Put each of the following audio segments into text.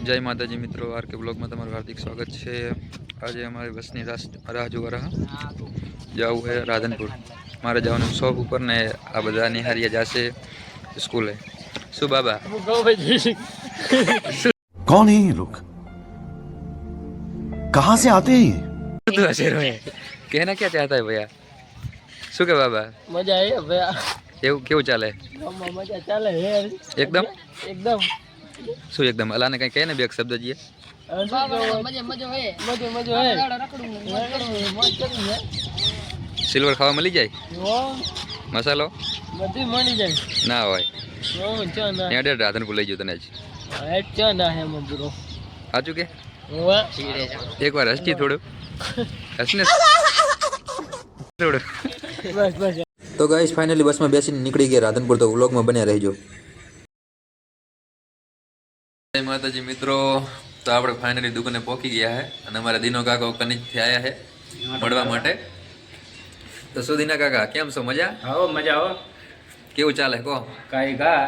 જય માતાજી મિત્રો, આરકે બ્લોગમાં તમારું હાર્દિક સ્વાગત છે। આજે અમારી બસની રાહ જોવા રહ્યા જવું છે રાધનપુર। મારે જવાનું શોપ ઉપર ને આ બધા નિહારિયા જશે સ્કૂલે। શું બાબા कौन है ये लोग कहां से आते हैं ये कहना क्या चाहता है भैया? શું કે બાબા મજા આવે ભૈયા એવું કેવું ચાલે? મજા ચાલે એકદમ એકદમ શું એકદમ અલાને કઈ કહે ને બે શબ્દ જીએ સિલ્વર ખાવા મળી જાય મસાલો બધી મળી જાય ના હોય ચા ના ત્યાં રાધનપુર લઈ ગયો તને જ ચા ના હે મબરો સાચું કે એકવાર હસતી થોડું હસને થોડું બસ બસ તો ગાઈસ ફાઇનલી બસમાં બેસીને નીકળી ગયા રાધનપુર। તો વ્લોગમાં બન્યા રહેજો। જય માતાજી મિત્રો, તો આપણે ફાઇનલી દુકાને પહોંચી ગયા છે અને અમારા દિનો કાકા કનિજથી આવ્યા છે મળવા માટે। તો શું દિના કાકા કેમ છો? મજા? આવો મજા આવો। કેવું ચાલે કહો? કાંઈ ગા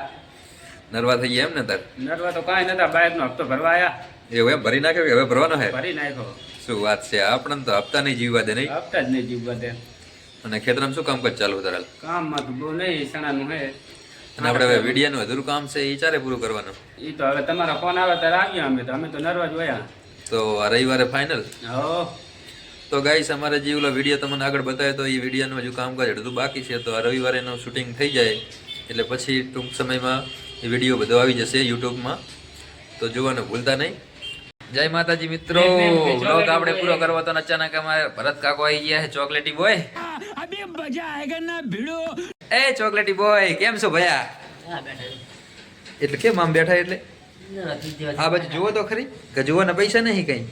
નરવા થઈ ગયા એમ ને તાર? નરવા તો કાંઈ નતા, બાઇકનો હપ્તો ભરવા આયા। એવું એમ ભરી નાખ્યો કે હવે ભરવાનો છે? ભરી નાખ્યો। શું વાત છે, આપણને તો હપ્તા નહીં જીવવા દે નહીં। હપ્તા જ નહીં જીવવા દે। અને ખેતરમાં શું કામકાજ ચાલુ તારા? કામમાં તો બહુ નહીં, સણાનું હે। અને આપણે હવે વિડિયાનું અધૂરું કામ છે એ ચારે પૂરું કરવાનું। એ તો હવે તમારા ફોન આવે ત્યારે આવ્યા અમે તો નરવા જ વયા। તો આ રવિવારે ફાઇનલ। હો તો ગાઈસ અમારે જે ઓલો વિડીયો તમને આગળ બતાવ્યો તો એ વિડીયોનું હજુ કામકાજ અડધું બાકી છે। તો આ રવિવારે એનું શૂટિંગ થઈ જાય એટલે પછી ટૂંક સમયમાં એ વિડીયો બધો આવી જશે યુટ્યુબમાં, તો જોવાનું ભૂલતા નહીં। જય માતાજી મિત્રો, વ્લોગ આપણે પૂરો કરવો તો અચાનક અમારે ભરત કાકો આવી ગયા છે ચોકલેટી બોય। એ ચોકલેટી બોય કેમ છો ભૈયા? એટલે કેમ આમ બેઠા? એટલે આ બાજુ જુઓ તો ખરી કે જોવાના પૈસા નહીં કઈ?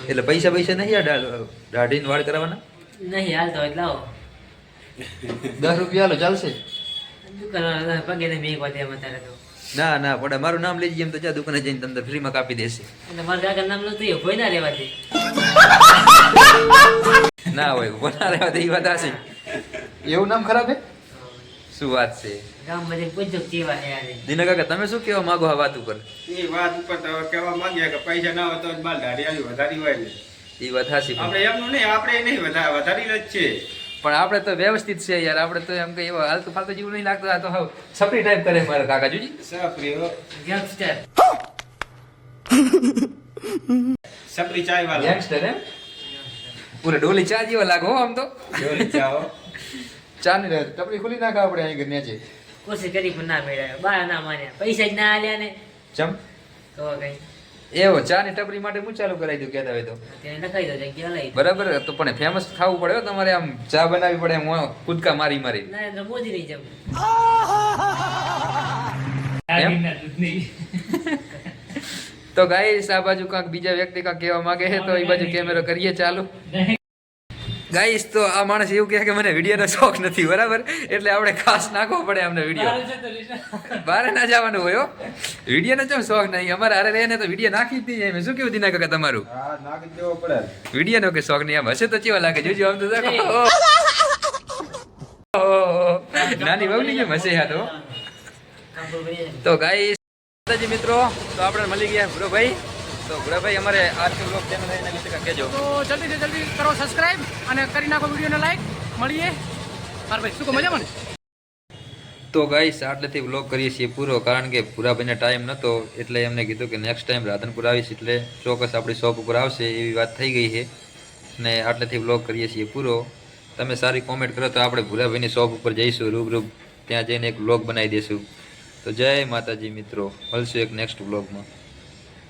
એટલે પૈસા નહીં આ દાઢીને વાળ કરાવવાના નહીં હાલતો એટલે આવો 10 રૂપિયા હાલો ચાલશે? દુકાન પગે ને મેં વાત એમ અત્યારે તો ના ના પડે, મારું નામ લઈ જઈએ એમ તો જા દુકાને જઈને તમને ફ્રીમાં કાપી દેશે। એટલે મારા કાકા નામ લો તો કોઈ ના લેવાથી ના હોય કોના રહેવા દે એ વાત હશે? એવું નામ ખરાબ હે? શું વાત છે? ગામ માંથી પૂછજો કેવા હે યાર દિના કાકા તમે શું કહેવા માંગો આ વાત ઉપર? એ વાત ઉપર તો કહેવા માંગ્યા કે પૈસા ના હોય તો બાલ દાઢી આવી વધારી હોય ને। એ વાત હાસી, આપણે એમનું નહીં, આપણે નહીં વધારી જ છે। પણ આપણે તો વ્યવસ્થિત છે યાર। આપણે તો એમ કે એવો હાલતું ફાલતું જેવું નહીં લાગતું। આ તો હવે સપરી ટાઈપ કરે મારા કાકા જોજી સપરી ગેંગસ્ટર સપરી ચાય વાળા યંગસ્ટર એમ પૂરે ડોલી ચા જેવા લાગો હો આમ તો। જોરી ચાઓ ચા ની ટપરી ખોલી નાખા આપણે અહીં ઘર નેચે। કોશિશ કરી પણ ના મેળવ્યા, બા ના માન્યા, પૈસા જ ના આલ્યા ને ચમ તો કઈ એવો ચા ની ટપરી માટે હું ચાલુ કરાવી દઉં કહેતા હોય તો તેને લખાઈ દો જગ્યા લઈ બરાબર। તો પણ ફેમસ ખાવું પડે હો તમારે, આમ ચા બનાવવી પડે એમ કૂદકા મારી મારી નરેન્દ્ર મોદી ની જેમ એમ? તો ગાઈસ આ બાજુ કાંક બીજા વ્યક્તિ કાંક કહેવા માંગે છે તો એ બાજુ કેમેરો કરીએ ચાલુ। ગાઈસ તો આ માણસ એવું કહે કે મને વિડીયોનો શોખ નથી, બરાબર? એટલે આપણે ખાસ નાખવો પડે અમને વિડીયો, બહાર ના જવાનું હોય હો। વિડીયોનો ચમ શોખ નહીં, અમારે હારે રહે ને તો વિડીયો નાખી જ નહીં જાય। શું કેવું દિના કાકા તમારું? હા નાખી દેવો પડે। વિડીયોનો કે શોખ નહીં? આમ હશે તો કેવા લાગે જોજો આમ તો દેખો। નાની બહુ નહીં હશે યા તો ગાઈસ માતાજી મિત્રો, તો આપણે મળી ગયા ભૂરાભાઈ। તો ભૂરાભાઈ અમારે આરકે બ્લોગ ચેનલ એના વિશે કાંઈ કહેજો। તો જલ્દી કરો સબસ્ક્રાઇબ અને કરી નાખો વિડીયોને લાઈક। મળીએ મારા ભાઈ, શું કહો મજામાં ને? તો ગાઈસ આટલેથી વ્લોગ કરીએ છીએ પૂરો, કારણ કે ભૂરાભાઈને ટાઈમ નહોતો એટલે એમને કીધું કે નેક્સ્ટ ટાઈમ રાધનપુર આવીશ એટલે ચોક્કસ આપણી શોપ ઉપર આવશે એવી વાત થઈ ગઈ છે ને આટલેથી વ્લોગ કરીએ છીએ પૂરો। તમે સારી કોમેન્ટ કરો તો આપણે ભૂરાભાઈની શોપ ઉપર જઈશું રૂબરૂ, ત્યાં જઈને એક વ્લોગ બનાવી દઈશું। તો જય માતાજી મિત્રો, મળશું એક નેક્સ્ટ વ્લોગમાં।